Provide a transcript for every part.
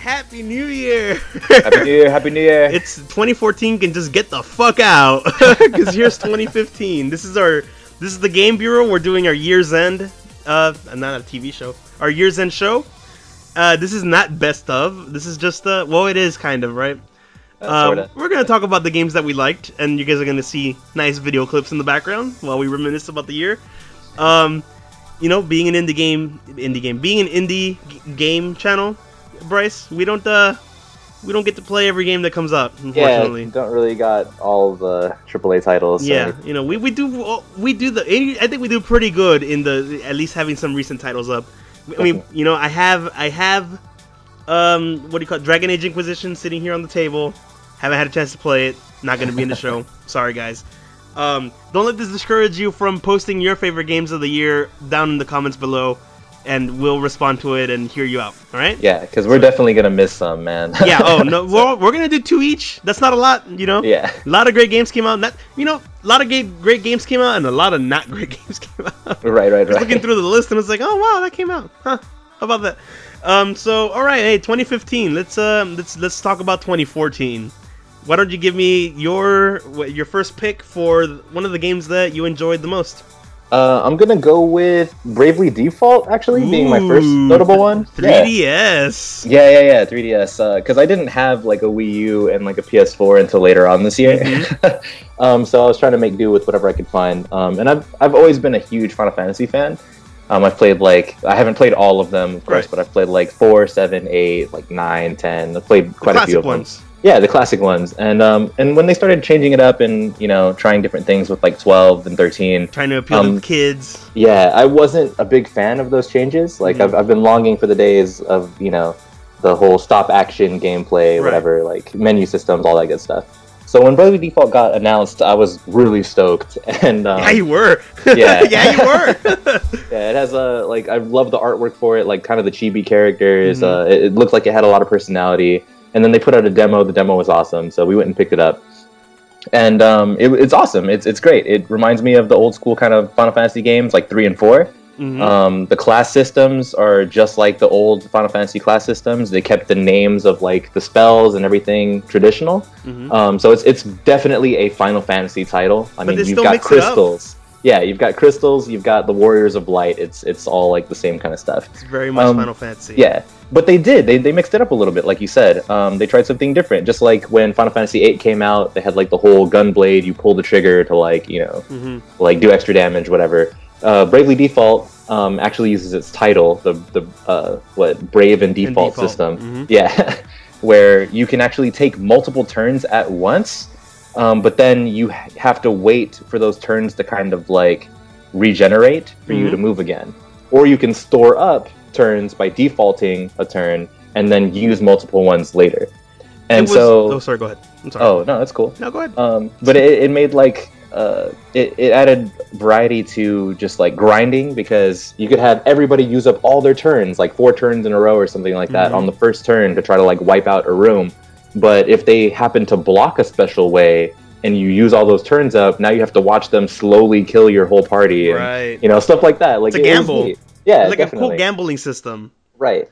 Happy New Year! Happy New Year! Happy New Year! It's 2014 can just get the fuck out because here's 2015. This is the Game Bureau. We're doing our year's end. Not a TV show. Our year's end show. This is not best of. This is just well, it is kind of, right? Sorta. We're gonna talk about the games that we liked, and you guys are gonna see nice video clips in the background while we reminisce about the year. You know, being an being an indie game channel, Brice, we don't get to play every game that comes up, unfortunately. Yeah, don't really got all the AAA titles. So. Yeah, you know, we do I think we do pretty good in at least having some recent titles up. I mean, you know, I have what do you call it? Dragon Age Inquisition sitting here on the table. Haven't had a chance to play it. Not going to be in the show. Sorry, guys. Don't let this discourage you from posting your favorite games of the year down in the comments below, and we'll respond to it and hear you out. All right? Yeah, because we're definitely going to miss some, man. Yeah. Oh no, we're going to do 2 each. That's not a lot, you know. Yeah. A lot of great games came out. A lot of great games came out, and a lot of not great games came out. Right. Looking through the list, and it's like, oh wow, that came out. Huh? How about that? So all right, hey, 2015. Let's talk about 2014. Why don't you give me your first pick for one of the games that you enjoyed the most? I'm gonna go with Bravely Default, actually, being my first notable one. 3DS. Yeah, 3DS. Because I didn't have like a Wii U and like a PS4 until later on this year. Mm-hmm. So I was trying to make do with whatever I could find. And I've always been a huge Final Fantasy fan. I've played I haven't played all of them, of course, but I've played like 4, 7, 8, like 9, 10. I've played quite a few of them. Ones. Yeah, the classic ones. And when they started changing it up and, you know, trying different things with like 12 and 13. Trying to appeal to kids. Yeah, I wasn't a big fan of those changes. Like, I've been longing for the days of, you know, the whole stop action gameplay, whatever, like menu systems, all that good stuff. So when Bravely Default got announced, I was really stoked. And yeah, you were. Yeah. Yeah, you were. Yeah, it has I love the artwork for it, like kind of the chibi characters. It looked like it had a lot of personality. And then they put out a demo. The demo was awesome, so we went and picked it up. And it's awesome. It's great. It reminds me of the old school kind of Final Fantasy games, like 3 and 4. The class systems are just like the old Final Fantasy class systems. They kept the names of like the spells and everything traditional. So it's definitely a Final Fantasy title. I mean, you've got crystals. Yeah, you've got crystals. You've got the Warriors of Light. It's all like the same kind of stuff. It's very much Final Fantasy. Yeah. But they mixed it up a little bit, like you said. They tried something different. Just like when Final Fantasy VIII came out, they had like the whole gun blade. You pull the trigger to like, you know, like do extra damage, whatever. Bravely Default actually uses its title, the Brave and Default system. Yeah, where you can actually take multiple turns at once, but then you have to wait for those turns to kind of like regenerate for you to move again, or you can store up turns by defaulting a turn and then use multiple ones later. And oh, sorry, go ahead. I'm sorry. Oh no, that's cool. No, go ahead. But it made like it added variety to just like grinding, because you could have everybody use up all their turns, like 4 turns in a row or something like that, on the first turn to try to like wipe out a room. But if they happen to block a special way and you use all those turns up, now you have to watch them slowly kill your whole party, and you know, stuff like that. Like, it's a gamble. Yeah, it's like definitely. a cool gambling system. Right.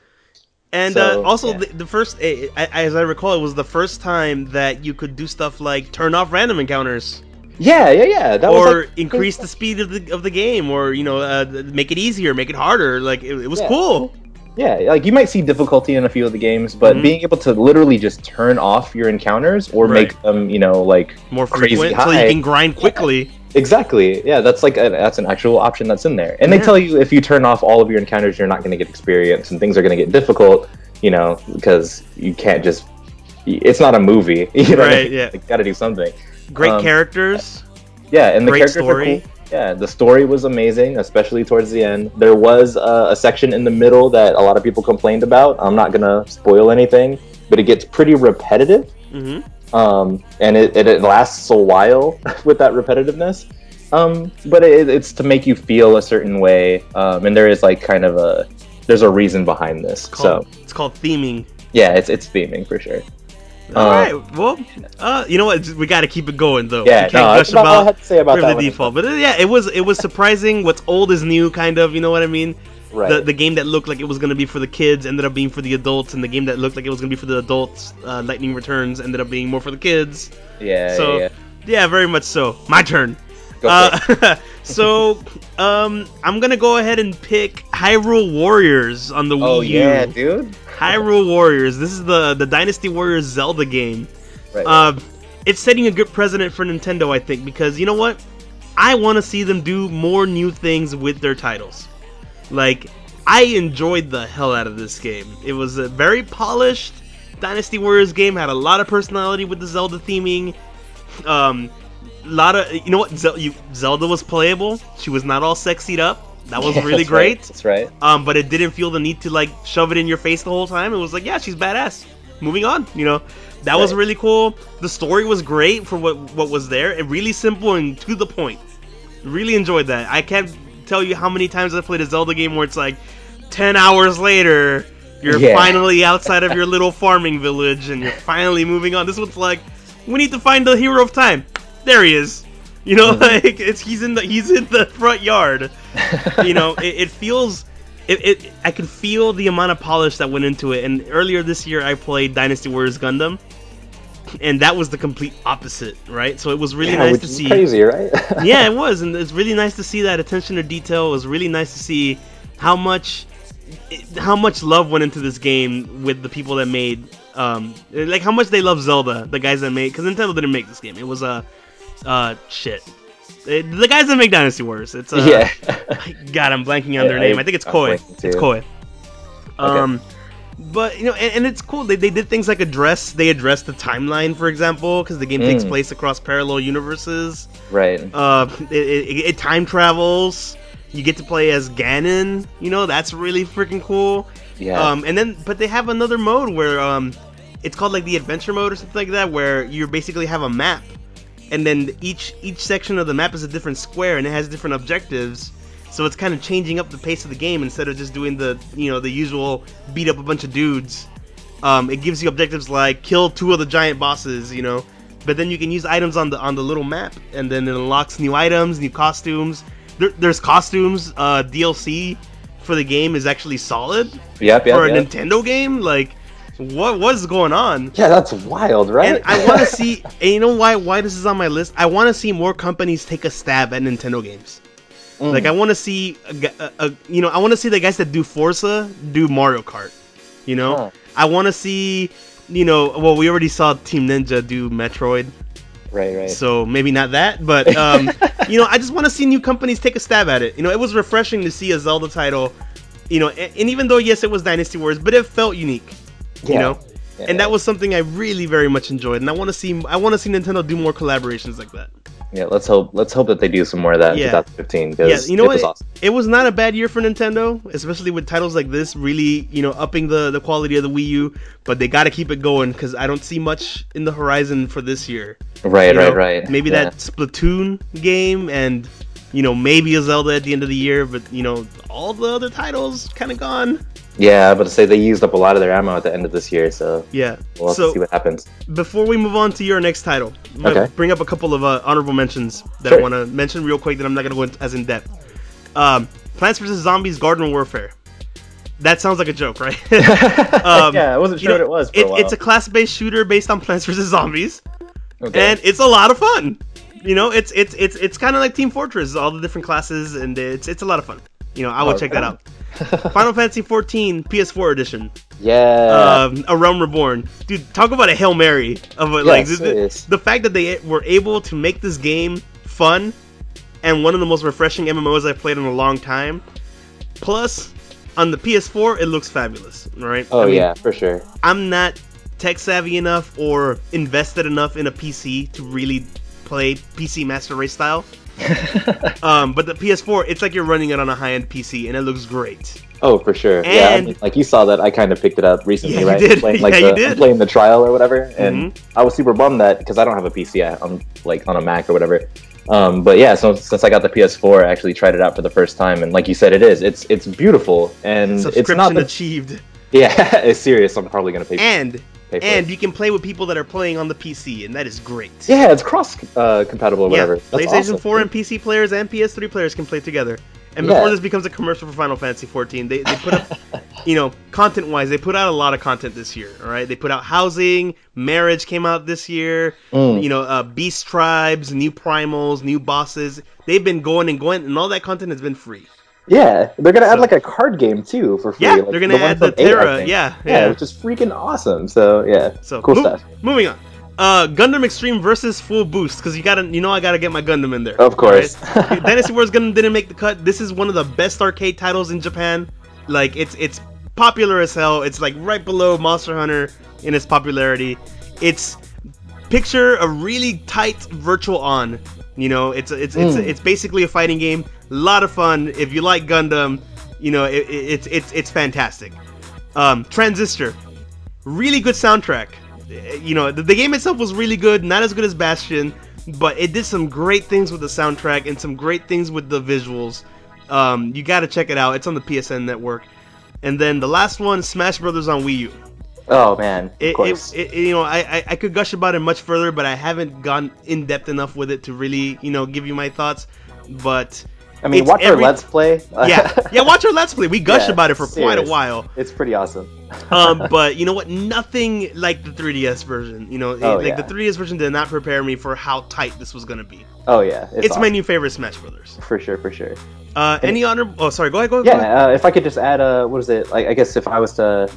And also, the first, as I recall, it was the first time that you could do stuff like turn off random encounters. Yeah. That or was like, increase the speed of the game, or, you know, make it easier, make it harder. Like, it was cool. Yeah, like you might see difficulty in a few of the games, but being able to literally just turn off your encounters or make them, you know, like more crazy frequent, high. so you can grind quickly. Yeah, exactly. Yeah, that's like that's an actual option that's in there. And they tell you if you turn off all of your encounters, you're not going to get experience, and things are going to get difficult, you know, because you can't just. It's not a movie, you know. Right. Yeah. Got to do something. Great characters. Yeah, and the great characters story. are cool. Yeah, the story was amazing, especially towards the end. There was a section in the middle that a lot of people complained about. I'm not gonna spoil anything, but it gets pretty repetitive. And it lasts a while with that repetitiveness. But it's to make you feel a certain way, and there is like kind of there's a reason behind this. It's called theming. Yeah, it's theming for sure. All right. Well, you know what? We got to keep it going, though. Yeah, we can't gush about I had to say about Bravely Default. But yeah, it was surprising. What's old is new, kind of. You know what I mean? Right. The game that looked like it was going to be for the kids ended up being for the adults, and the game that looked like it was going to be for the adults, Lightning Returns, ended up being more for the kids. Yeah. So yeah, very much so. My turn. Go for it. So I'm gonna go ahead and pick Hyrule Warriors on the Wii U. Oh yeah, dude. Hyrule Warriors. This is the Dynasty Warriors Zelda game. Right. It's setting a good precedent for Nintendo, I think, because you know what? I want to see them do more new things with their titles. Like, I enjoyed the hell out of this game. It was a very polished Dynasty Warriors game. Had a lot of personality with the Zelda theming. Lot of, you know what? Zelda was playable. She was not all sexied up. That was really great. Right. That's right. But it didn't feel the need to like shove it in your face the whole time. It was like, yeah, she's badass. Moving on, you know. That was really cool. The story was great for what was there. And really simple and to the point. Really enjoyed that. I can't tell you how many times I played a Zelda game where it's like 10 hours later, you're finally outside of your little farming village and you're finally moving on. This one's like, we need to find the hero of time. There he is. You know, like he's in the front yard. You know, it feels I can feel the amount of polish that went into it. And earlier this year I played Dynasty Warriors Gundam, and that was the complete opposite, right? So it was really nice to see. Crazy, right? Yeah, it was, and it's really nice to see that attention to detail. It was really nice to see how much love went into this game with the people that made, like how much they love Zelda, the guys that made, because Nintendo didn't make this game. It was the guys that make Dynasty Warriors. It's God, I'm blanking on their name. I think it's Koei. It's Koei. Okay. But you know, and it's cool. They did things like they addressed the timeline, for example, because the game takes place across parallel universes. Right. It time travels. You get to play as Ganon. You know, that's really freaking cool. Yeah. But they have another mode where it's called like the adventure mode or something like that, where you basically have a map, and then each section of the map is a different square and it has different objectives. So it's kind of changing up the pace of the game instead of just doing the usual beat up a bunch of dudes. It gives you objectives like kill 2 of the giant bosses, you know. But then you can use items on the little map, and then it unlocks new items, new costumes. There's costumes. DLC for the game is actually solid. For a Nintendo game, like what's going on? Yeah, that's wild, right? And I want to see. And you know why this is on my list? I want to see more companies take a stab at Nintendo games. Like I want to see, I want to see the guys that do Forza do Mario Kart. You know, I want to see, we already saw Team Ninja do Metroid. Right. So maybe not that, but I just want to see new companies take a stab at it. You know, it was refreshing to see a Zelda title. You know, and even though yes, it was Dynasty Warriors, but it felt unique. You know, and that was something I really very much enjoyed, and I want to see Nintendo do more collaborations like that. Yeah, let's hope that they do some more of that in 2015. Because you know what? Awesome. It was not a bad year for Nintendo, especially with titles like this, really, upping the quality of the Wii U. But they got to keep it going because I don't see much in the horizon for this year. Right. Maybe that Splatoon game, and maybe a Zelda at the end of the year. But all the other titles kind of gone. Yeah, but to say they used up a lot of their ammo at the end of this year, so yeah, we'll have to see what happens. Before we move on to your next title, I'm gonna bring up a couple of honorable mentions that I want to mention real quick that I'm not gonna go as in depth. Plants vs Zombies: Garden Warfare. That sounds like a joke, right? Yeah, I wasn't sure what it was. It's a class-based shooter based on Plants vs Zombies, and it's a lot of fun. It's kind of like Team Fortress, all the different classes, and it's a lot of fun. I would check that out. Final Fantasy XIV PS4 edition. Yeah. A Realm Reborn. Dude, talk about a Hail Mary of the fact that they were able to make this game fun and one of the most refreshing MMOs I've played in a long time. Plus, on the PS4, it looks fabulous, right? Oh, yeah, for sure. I'm not tech savvy enough or invested enough in a PC to really play PC Master Race style. But the PS4, it's like you're running it on a high-end PC, and it looks great. Oh, for sure. And, like you saw that I kind of picked it up recently, right? You did. Playing, playing the trial or whatever, and I was super bummed that because I don't have a PC on a Mac or whatever. But yeah, so since I got the PS4, I actually tried it out for the first time, and like you said, it's beautiful, and it's not achieved. Yeah, it's serious. I'm probably gonna pay. And you can play with people that are playing on the PC, and that is great. Yeah, it's cross compatible or whatever. That's PlayStation 4 and PC players and PS3 players can play together. And before this becomes a commercial for Final Fantasy 14, they put up, you know, content-wise, they put out a lot of content this year, all right? They put out Housing, Marriage came out this year, you know, Beast Tribes, new primals, new bosses. They've been going, and all that content has been free. Yeah, they're gonna add like a card game too for free. Yeah, like, they're gonna add the Terra. Yeah, which is freaking awesome. So yeah, so cool stuff. Moving on. Gundam Extreme versus Full Boost, because I gotta get my Gundam in there. Of course. Right? Dynasty Wars Gundam didn't make the cut. This is one of the best arcade titles in Japan. Like it's popular as hell. It's like right below Monster Hunter in its popularity. It's picture a really tight virtual on. You know, it's basically a fighting game. A lot of fun. If you like Gundam, you know it's fantastic. Transistor, really good soundtrack. You know, the game itself was really good. Not as good as Bastion, but it did some great things with the soundtrack and some great things with the visuals. You gotta check it out. It's on the PSN network. And then the last one, Smash Brothers on Wii U. Oh man, of course. You know, I could gush about it much further, but I haven't gone in depth enough with it to really, you know, give you my thoughts. But I mean, watch our Let's Play. yeah, watch our Let's Play. We gushed about it for quite a while. It's pretty awesome. But you know what? Nothing like the 3DS version. You know, the 3DS version did not prepare me for how tight this was gonna be. Oh yeah, it's awesome. My new favorite Smash Brothers. For sure, for sure. Any honor? Oh, sorry. Go ahead. Go ahead. Yeah. If I could just add, what is it? Like, I guess if I was to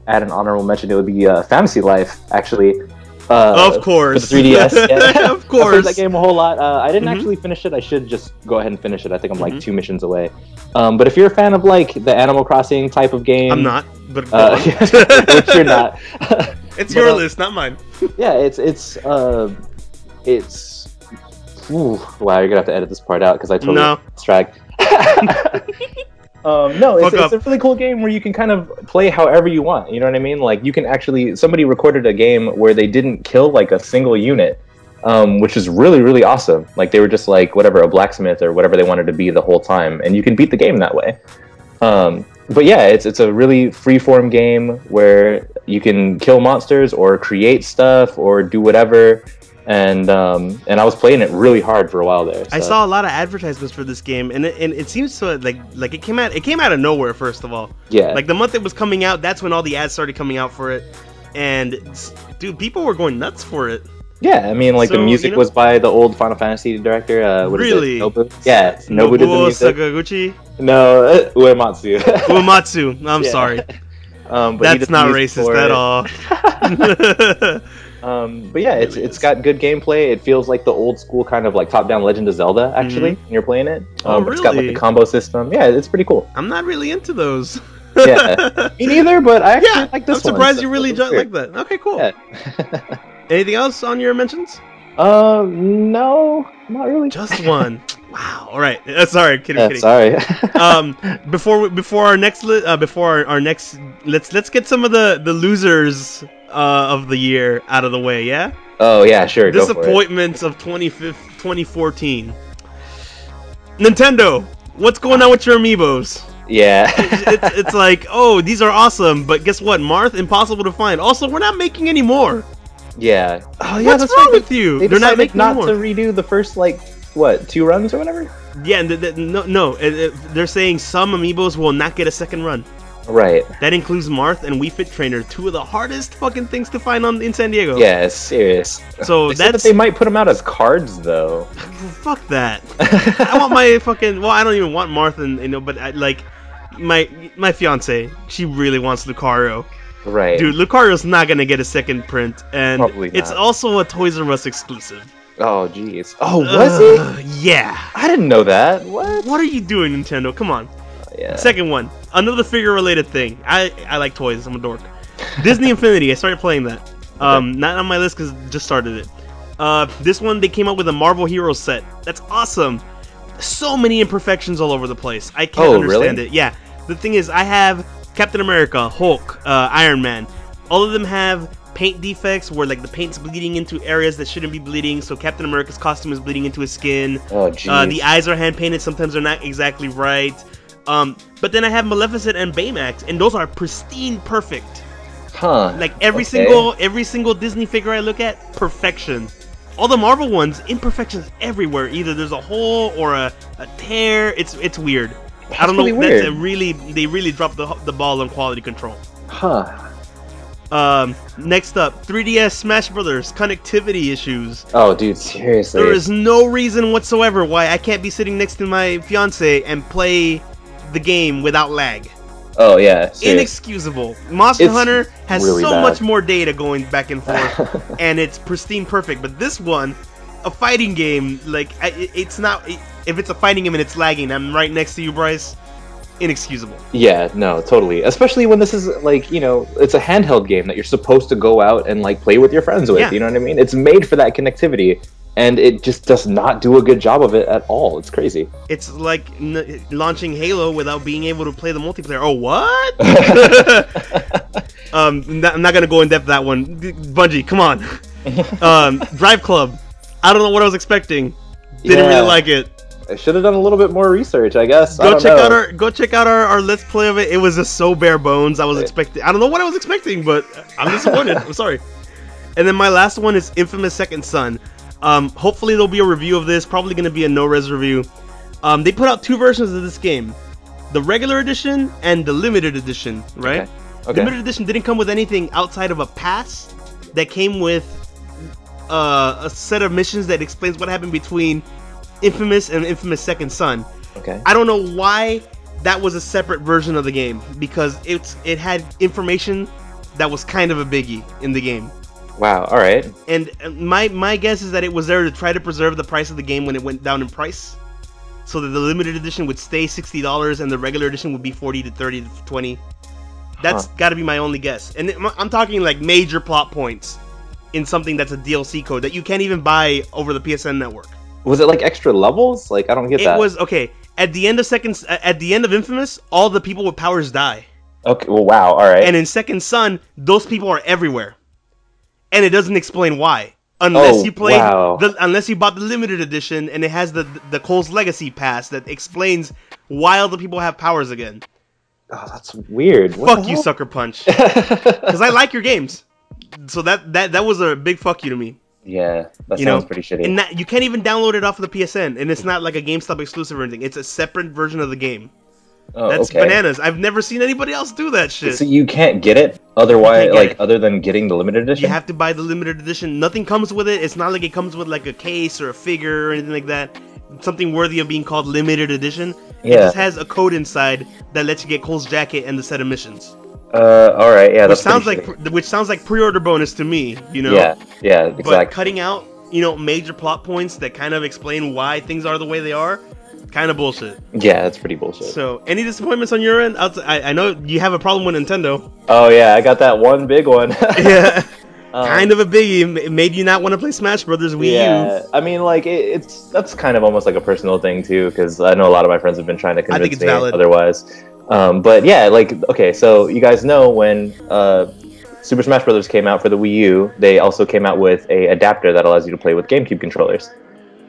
add an honorable mention, it would be Fantasy Life. Actually. Of course. For the 3DS. Yeah. Of course. I played that game a whole lot. I didn't actually finish it. I should just go ahead and finish it. I think I'm like 2 missions away. But if you're a fan of like the Animal Crossing type of game, I'm not. But which you're not. It's your list, not mine. Yeah, it's. Ooh, wow, you're gonna have to edit this part out because I totally lost track. No, it's a really cool game where you can kind of play however you want. You know what I mean? Like you can actually, somebody recorded a game where they didn't kill like a single unit, which is really, really awesome. Like they were just like whatever, a blacksmith or whatever they wanted to be the whole time, and you can beat the game that way. But yeah, it's a really freeform game where you can kill monsters or create stuff or do whatever. And I was playing it really hard for a while there. So. I saw a lot of advertisements for this game, and it seems to like it came out of nowhere. First of all, yeah, like the month it was coming out, that's when all the ads started coming out for it, and dude, people were going nuts for it. Yeah, I mean, like the music was by the old Final Fantasy director. What really? Is it? Nobu? Yeah, Nobu did the music. Sakaguchi? No, Uematsu. Uematsu. I'm sorry. But that's not racist at all. But yeah, it's got good gameplay. It feels like the old school kind of like top-down Legend of Zelda, actually, when you're playing it. Really? It's got like the combo system. Yeah, it's pretty cool. I'm not really into those. Yeah, me neither, but I actually like this one. I'm surprised you really like that. Okay, cool. Yeah. Anything else on your mentions? No, not really. Just one. Wow. All right. Sorry, kidding. Sorry. Before our next let's get some of the losers of the year out of the way. Yeah. Oh yeah, sure. Disappointments of 2014. Nintendo, what's going on with your amiibos? Yeah. it's like, oh, these are awesome, but guess what? Marth, impossible to find. Also, we're not making any more. Yeah. Oh yeah, what's wrong with you? They're not making any more. To redo the first like what 2 runs or whatever. Yeah, and they're saying some amiibos will not get a second run. Right. That includes Marth and Wii Fit Trainer, 2 of the hardest fucking things to find in San Diego. Yeah, it's serious. So that they might put them out as cards though. Fuck that. I want my fucking. Well, I don't even want Marth, and but I, like my fiance, she really wants Lucario. Right. Dude, Lucario's not gonna get a second print, and probably not. It's also a Toys R Us exclusive. Oh jeez. Oh, was it? Yeah. I didn't know that. What are you doing, Nintendo? Come on. Yeah. Second one, another figure-related thing. I like toys. I'm a dork. Disney Infinity. I started playing that. Not on my list because just started it. This one, they came up with a Marvel Heroes set. That's awesome. So many imperfections all over the place. I can't understand it. Yeah. The thing is, I have Captain America, Hulk, Iron Man. All of them have paint defects where like the paint's bleeding into areas that shouldn't be bleeding. So Captain America's costume is bleeding into his skin. Oh, jeez. The eyes are hand painted. Sometimes they're not exactly right. But then I have Maleficent and Baymax, and those are pristine perfect. Huh. Like every single Disney figure I look at, perfection. All the Marvel ones, imperfections everywhere. Either there's a hole or a tear. It's weird. I don't know. really weird. They really dropped the ball on quality control. Huh. Next up, 3DS Smash Brothers connectivity issues. Oh, dude, seriously. There is no reason whatsoever why I can't be sitting next to my fiance and play the game without lag. Oh yeah, serious. Inexcusable. Monster Hunter has really so bad. much more data going back and forth, and it's pristine perfect. But this one, a fighting game, like it's not. If it's a fighting game and it's lagging, I'm right next to you, Brice. Inexcusable. Yeah, no, totally. Especially when this is like, you know, it's a handheld game that you're supposed to go out and like play with your friends with. Yeah. You know what I mean? It's made for that connectivity, and it just does not do a good job of it at all. It's crazy. It's like launching Halo without being able to play the multiplayer. Oh, what? I'm not gonna go in depth that one. Bungie, come on. Drive Club. I don't know what I was expecting. Didn't really like it. I should have done a little bit more research, I guess. Go check out our let's play of it. It was just so bare bones. I was expecting. I don't know what I was expecting, but I'm disappointed. I'm sorry. And then my last one is Infamous Second Son. Hopefully there'll be a review of this. Probably going to be a no-res review. They put out 2 versions of this game, the regular edition and the limited edition. Right? Okay. Limited edition didn't come with anything outside of a pass that came with a set of missions that explains what happened between Infamous and Infamous Second Son. Okay. I don't know why that was a separate version of the game, because it had information that was kind of a biggie in the game. Wow, alright. And my guess is that it was there to try to preserve the price of the game when it went down in price, so that the limited edition would stay $60 and the regular edition would be $40 to $30 to $20. That's got to be my only guess. And I'm talking like major plot points in something that's a DLC code that you can't even buy over the PSN network. Was it like extra levels? Like, I don't get that. It was, okay, at the end of Infamous, all the people with powers die. Okay, well, wow, alright. And in Second Son, those people are everywhere. And it doesn't explain why. Unless you played unless you bought the limited edition and it has the Cole's Legacy pass that explains why all the people have powers again. Oh, that's weird. Fuck you, Sucker Punch. Because I like your games. So that was a big fuck you to me. Yeah, that sounds pretty shitty. And you can't even download it off of the PSN, and it's not like a GameStop exclusive or anything. It's a separate version of the game. Oh, That's bananas. I've never seen anybody else do that shit. So you can't get it otherwise, other than getting the limited edition? You have to buy the limited edition. Nothing comes with it. It's not like it comes with like a case or a figure or anything like that. Something worthy of being called limited edition. Yeah. It just has a code inside that lets you get Cole's jacket and the set of missions. All right, yeah, which sounds like pre-order bonus to me, you know. Yeah, exactly. But cutting out, major plot points that kind of explain why things are the way they are, kind of bullshit. Yeah, that's pretty bullshit. So, any disappointments on your end? I know you have a problem with Nintendo. Oh yeah, I got that one big one. Yeah, kind of a biggie. It made you not want to play Smash Brothers Wii U. Yeah, I mean, like that's kind of almost like a personal thing too, because I know a lot of my friends have been trying to convince me otherwise. But yeah, like, okay, so you guys know when Super Smash Bros. Came out for the Wii U, they also came out with a adapter that allows you to play with GameCube controllers.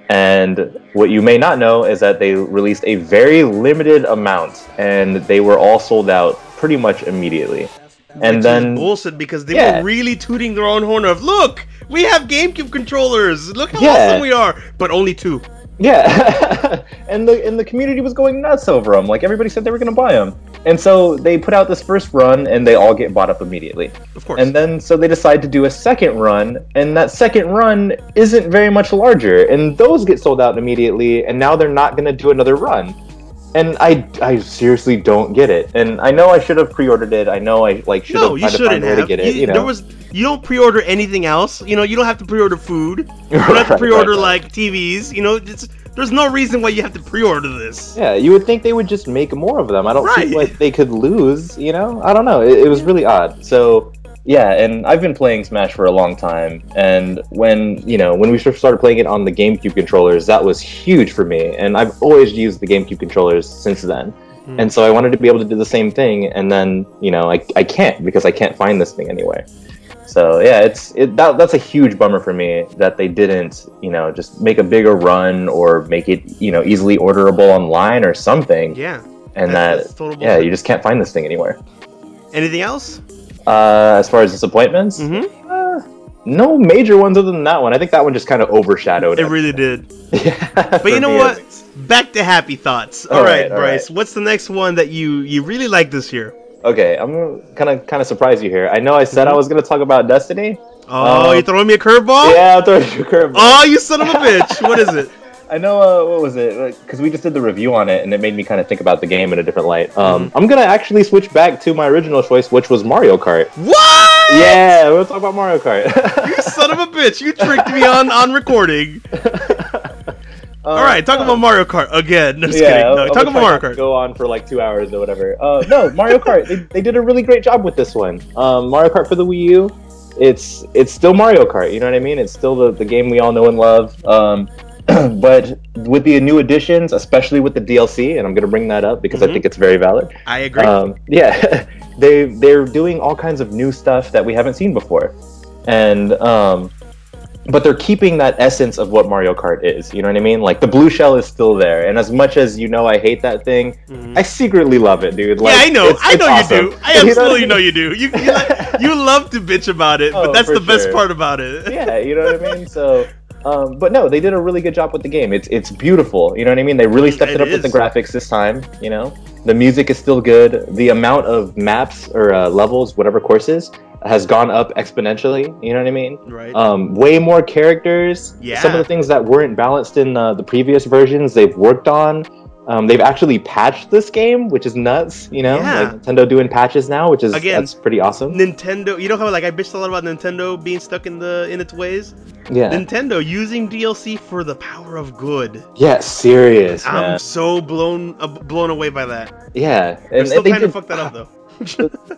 And what you may not know is that they released a very limited amount, and they were all sold out pretty much immediately. Which is bullshit, because they were really tooting their own horn of, look, we have GameCube controllers, look how awesome we are, but only 2. Yeah, and the community was going nuts over them. Like, everybody said they were going to buy them. And so they put out this first run, and they all get bought up immediately. Of course. And then, so they decide to do a second run, and that second run isn't very much larger. And those get sold out immediately, and now they're not going to do another run. And I seriously don't get it. And I know I should have pre-ordered it. I know I should have tried to find a way to get it. You don't pre-order anything else. You don't have to pre-order food. You don't have to pre-order like TVs. There's no reason why you have to pre-order this. Yeah, you would think they would just make more of them. I don't see what they could lose. I don't know. It was really odd. So yeah, and I've been playing Smash for a long time, and when we first started playing it on the GameCube controllers, that was huge for me, and I've always used the GameCube controllers since then. And so I wanted to be able to do the same thing, and then I can't, because I can't find this thing anywhere. So yeah, that's a huge bummer for me that they didn't just make a bigger run or make it easily orderable online or something. Yeah, and you just can't find this thing anywhere. Anything else? As far as disappointments, no major ones other than that one. I think that one just kind of overshadowed it. It really did. Yeah, but you know what? back to happy thoughts. All right, Brice. What's the next one that you really like this year? Okay, I'm gonna kind of surprise you here. I know I said I was gonna talk about Destiny. Oh, you throwing me a curveball? Yeah, I'm throwing you a curveball. Oh, you son of a bitch! What is it? I know. What was it? Because we just did the review on it, and it made me kind of think about the game in a different light. I'm gonna actually switch back to my original choice, which was Mario Kart. What? Yeah, we'll talk about Mario Kart. You son of a bitch! You tricked me on recording. All right, talk about Mario Kart again. Just kidding. No, talk about Mario Kart. Go on for like 2 hours or whatever. No, Mario Kart. They did a really great job with this one. Mario Kart for the Wii U. It's still Mario Kart. You know what I mean? It's still the game we all know and love. But with the new additions, especially with the DLC, and I'm going to bring that up because I think it's very valid. I agree. Yeah, they're doing all kinds of new stuff that we haven't seen before, and but they're keeping that essence of what Mario Kart is. You know what I mean? Like the blue shell is still there, and as much as I hate that thing, I secretly love it, dude. Like, yeah, I know. I know awesome. You do. I absolutely know you do. You love to bitch about it, but that's the best part about it. Yeah, you know what I mean? So. But no, they did a really good job with the game. It's beautiful. You know what I mean? They really stepped it up with the graphics this time. You know, the music is still good. The amount of maps or levels, whatever courses, has gone up exponentially. You know what I mean? Right. Way more characters. Yeah. Some of the things that weren't balanced in the previous versions, they've worked on. They've actually patched this game, which is nuts. You know, like Nintendo doing patches now, which is that's pretty awesome. Nintendo, you know how like I bitched a lot about Nintendo being stuck in its ways. Yeah. Nintendo using DLC for the power of good. Yeah, serious. I'm so blown away by that. Yeah, and still trying to fuck that up though.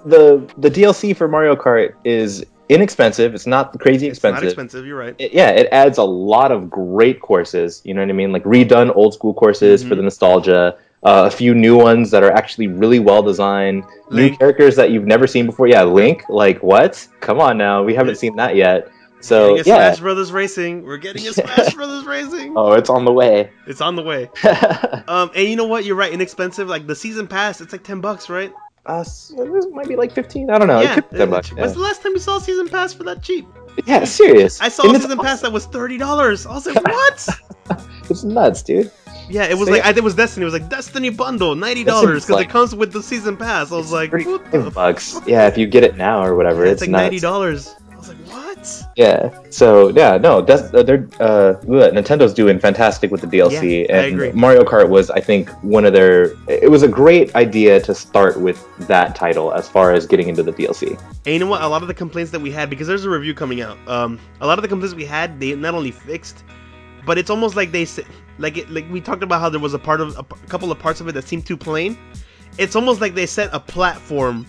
the DLC for Mario Kart is inexpensive. It's not crazy expensive. It's not expensive. You're right. It adds a lot of great courses. You know what I mean? Like redone old school courses for the nostalgia. A few new ones that are actually really well designed. New characters that you've never seen before. Yeah, Link. Like what? Come on now, we haven't seen that yet. So yeah, Smash Brothers Racing. We're getting a Smash Brothers Racing. Oh, it's on the way. It's on the way. And you know what? You're right. Inexpensive. Like the season pass, it's like $10, right? This might be like 15. I don't know. Yeah, it could be $10. When's the last time you saw a season pass for that cheap? Yeah, serious. I saw a season pass that was $30. I was like, what? It's nuts, dude. Yeah, it was I think it was Destiny. It was like Destiny bundle, $90 because it comes with the season pass. I was like, what the $5. Yeah, if you get it now or whatever, it's like nuts. $90. I was like, what? Yeah. So yeah, no, Nintendo's doing fantastic with the DLC, I agree. Mario Kart was, I think, it was a great idea to start with that title as far as getting into the DLC. And you know what? A lot of the complaints that we had, because there's a review coming out, a lot of the complaints we had, they not only fixed, but it's almost like they said, like we talked about how there was a couple of parts of it that seemed too plain. It's almost like they set a platform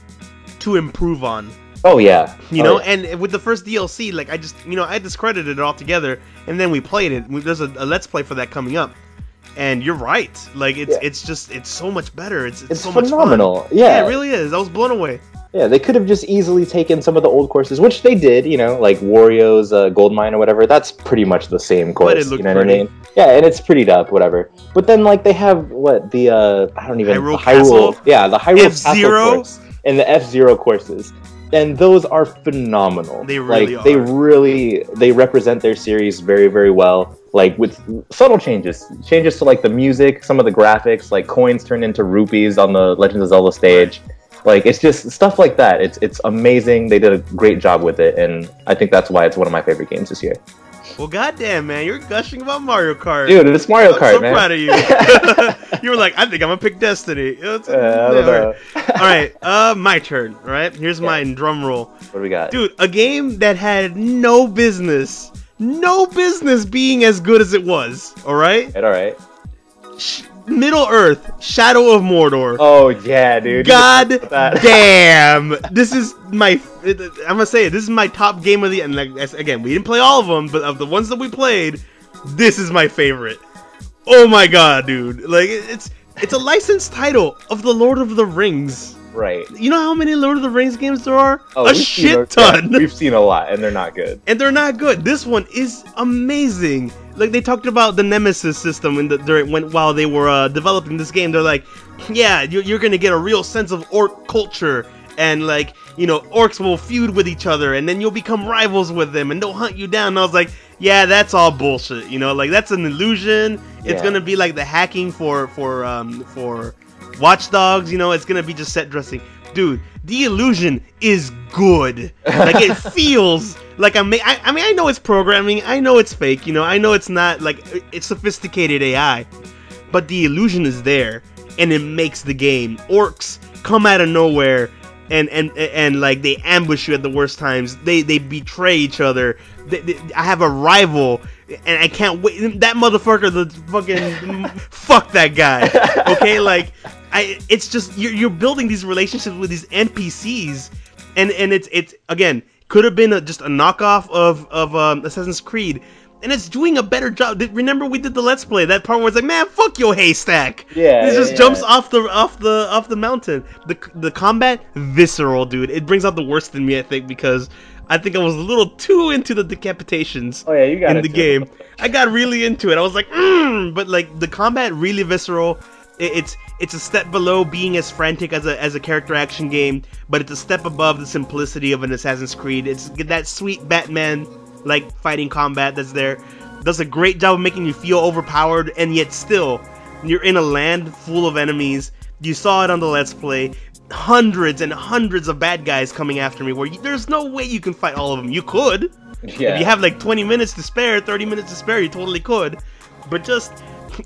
to improve on. Oh yeah, you know, and with the first DLC, like I discredited it altogether, and then we played it. There's a let's play for that coming up, and you're right. Like it's so much better. It's so phenomenal. Much fun. Yeah, it really is. I was blown away. Yeah, they could have just easily taken some of the old courses, which they did. You know, like Wario's Gold Mine or whatever. That's pretty much the same course. But it looked you know pretty. What I mean? Yeah, and it's prettied up, whatever. But then like they have the Castle? Yeah, the Hyrule F-Zero? Castle course and the F-Zero courses. And those are phenomenal. They really are. They represent their series very, very well. Like with subtle changes to like the music, some of the graphics, like coins turn into rupees on the Legend of Zelda stage. Like it's just stuff like that. It's amazing. They did a great job with it, and I think that's why it's one of my favorite games this year. Well, goddamn, man, you're gushing about Mario Kart. Dude, it's Mario Kart, man. I'm so proud of you. You were like, I think I'm gonna pick Destiny. I don't know. All right, my turn. All right, here's mine. Drum roll. What do we got? Dude, a game that had no business being as good as it was. All right. All right. Middle Earth, Shadow of Mordor. Oh yeah, dude. God damn! This is my. I'm gonna say it. This is my top game of the. And like again, we didn't play all of them, but of the ones that we played, this is my favorite. Oh my god, dude! Like it's a licensed title of the Lord of the Rings. Right. You know how many Lord of the Rings games there are? Oh, a shit ton. Yeah, we've seen a lot, and they're not good. This one is amazing. Like they talked about the Nemesis system while they were developing this game. They're like, yeah, you're gonna get a real sense of orc culture, and like orcs will feud with each other, and then you'll become rivals with them, and they'll hunt you down. And I was like, yeah, that's all bullshit. Like that's an illusion. It's gonna be like the hacking for Watch Dogs. You know, it's gonna be just set dressing. Dude, the illusion is good. Like, it feels like I mean, I know it's programming. I know it's fake. You know, I know it's not like it's sophisticated AI, but the illusion is there, and it makes the game. Orcs come out of nowhere. And like they ambush you at the worst times. They betray each other. I have a rival, and I can't wait. That motherfucker, the fucking fuck that guy. Okay, like it's just you're building these relationships with these NPCs, and it's again could have been just a knockoff of Assassin's Creed. And it's doing a better job. Remember we did the Let's Play, that part where it's like, man, fuck your haystack. Yeah. It just jumps off the mountain. The combat, visceral, dude. It brings out the worst in me, I think, because I think I was a little too into the decapitations. Oh yeah, you got in the game. I got really into it. I was like, but like the combat really visceral. It's a step below being as frantic as a character action game, but it's a step above the simplicity of an Assassin's Creed. It's that sweet Batman like fighting combat that's there. Does a great job of making you feel overpowered, and yet still you're in a land full of enemies. You saw it on the Let's Play. Hundreds and hundreds of bad guys coming after me, where there's no way you can fight all of them. You could. Yeah. If you have like 20 minutes to spare, 30 minutes to spare, you totally could. But just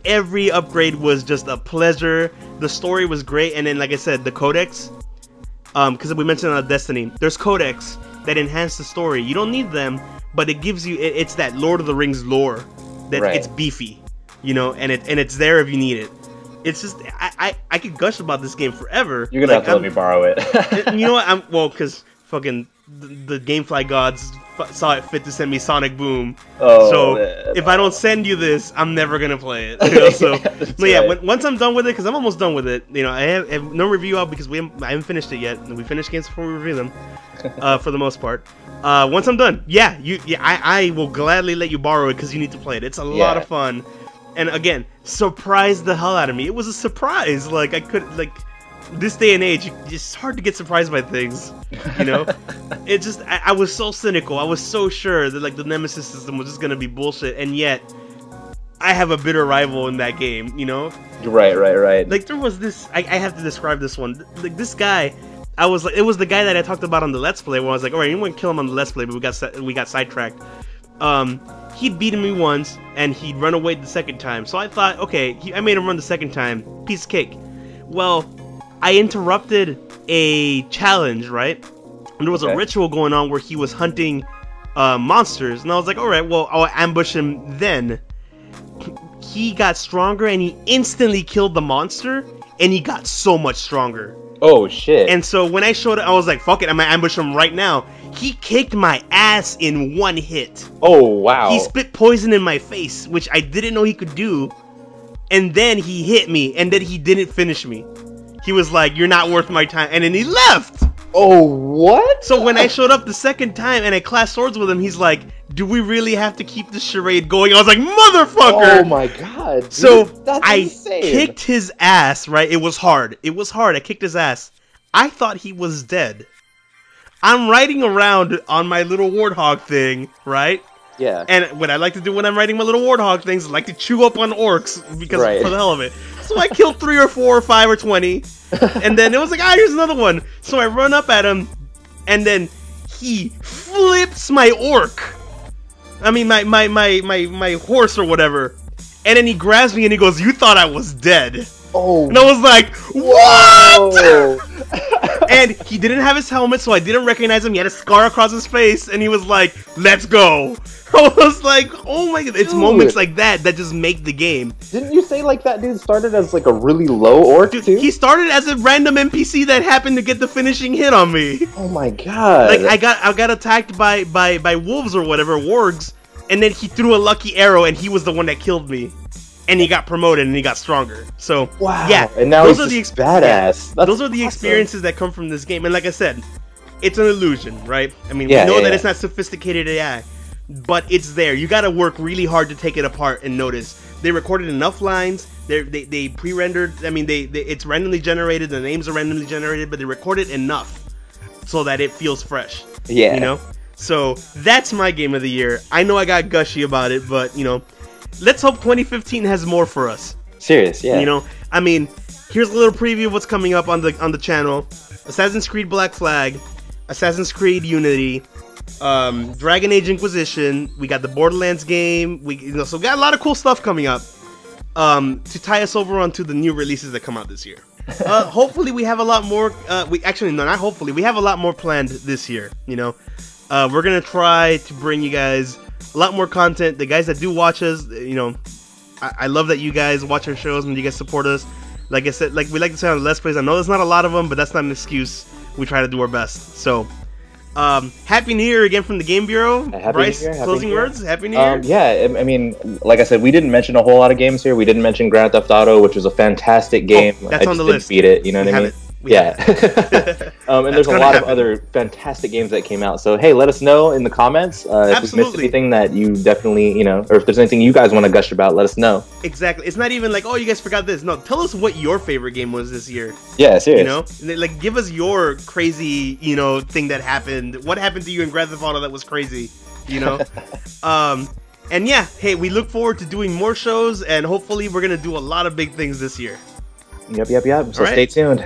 every upgrade was just a pleasure. The story was great, and then like I said, the codex, because we mentioned on Destiny, there's codex that enhance the story. You don't need them, but it gives you, it's that Lord of the Rings lore that it's beefy, you know, and it's there if you need it. It's just I could gush about this game forever. You're gonna have to let me borrow it. You know what? Because fucking the GameFly gods saw it fit to send me Sonic Boom. Oh, so man, if I don't send you this, I'm never gonna play it. You know? So, but yeah, once I'm done with it, because I'm almost done with it. You know, I have no review out because I haven't finished it yet. We finish games before we review them, for the most part. Once I'm done, I will gladly let you borrow it because you need to play it. It's a lot of fun. And again, surprised the hell out of me. It was a surprise. Like, I could, like, this day and age, it's hard to get surprised by things, you know? It just, I was so cynical. I was so sure that, like, the Nemesis system was just gonna be bullshit, and yet, I have a bitter rival in that game, you know? Right. Like, there was this, I have to describe this one. Like, this guy, I was like, it was the guy that I talked about on the Let's Play, where I was like, alright, you want to kill him on the Let's Play, but we got sidetracked. He'd beaten me once, and he'd run away the second time. So I thought, okay, I made him run the second time. Piece of cake. Well, I interrupted a challenge, right? And there was a ritual going on where he was hunting monsters. And I was like, alright, well, I'll ambush him then. He got stronger, and he instantly killed the monster, and he got so much stronger. Oh, shit. And so when I showed up, I was like, fuck it, I'm gonna ambush him right now. He kicked my ass in one hit. Oh, wow. He spit poison in my face, which I didn't know he could do. And then he hit me, and then he didn't finish me. He was like, you're not worth my time. And then he left. Oh, what? So when I showed up the second time and I clashed swords with him, he's like, do we really have to keep this charade going? I was like, motherfucker! Oh my god. Dude, so that's I insane. kicked his ass, right? It was hard. I kicked his ass. I thought he was dead. I'm riding around on my little warthog thing, right? Yeah. And what I like to do when I'm riding my little warthog things, I like to chew up on orcs because for the hell of it. So I killed 3 or 4 or 5 or 20, and then it was like, here's another one. So I run up at him, and then he flips my orc. I mean, my horse or whatever. And then he grabs me and he goes, you thought I was dead. Oh. And I was like, what? And he didn't have his helmet, so I didn't recognize him. He had a scar across his face, and he was like, let's go. I was like, oh my god. It's moments like that just make the game. Didn't you say, like, that dude started as, like, a really low orc, too? He started as a random NPC that happened to get the finishing hit on me. Oh my god. Like, I got attacked by wolves or whatever, wargs, and then he threw a lucky arrow, and he was the one that killed me. And he got promoted, and he got stronger. So, yeah. And now he's just badass. Those are the experiences that come from this game. And like I said, it's an illusion, right? I mean, we know that it's not sophisticated AI, but it's there. You gotta work really hard to take it apart and notice. They recorded enough lines. They pre-rendered. I mean, it's randomly generated. The names are randomly generated, but they recorded enough so that it feels fresh. Yeah. You know? So, that's my game of the year. I know I got gushy about it, but, you know, let's hope 2015 has more for us. Serious, yeah. You know, I mean, here's a little preview of what's coming up on the channel: Assassin's Creed Black Flag, Assassin's Creed Unity, Dragon Age Inquisition. We got the Borderlands game. So we got a lot of cool stuff coming up. To tie us over onto the new releases that come out this year. Hopefully we have a lot more. We have a lot more planned this year. You know, we're gonna try to bring you guys a lot more content. The guys that do watch us, you know, I love that you guys watch our shows and you guys support us. Like I said, like we like to say on the Let's Plays, I know there's not a lot of them, but that's not an excuse. We try to do our best. So, Happy New Year again from the Game Bureau. Brice, closing words? Happy New Year? Yeah, I mean, like I said, we didn't mention a whole lot of games here. We didn't mention Grand Theft Auto, which was a fantastic game. That's on the list. Beat it, you know what I mean? Yeah. And there's a lot of other fantastic games that came out. So, hey, let us know in the comments if we missed anything that you definitely, you know, or if there's anything you guys want to gush about, let us know. Exactly. It's not even like, oh, you guys forgot this. No, tell us what your favorite game was this year. Yeah, serious. You know? Like, give us your crazy, you know, thing that happened. What happened to you in Grand Theft Auto that was crazy, you know? And yeah, hey, we look forward to doing more shows, and hopefully we're going to do a lot of big things this year. Yep. So stay tuned.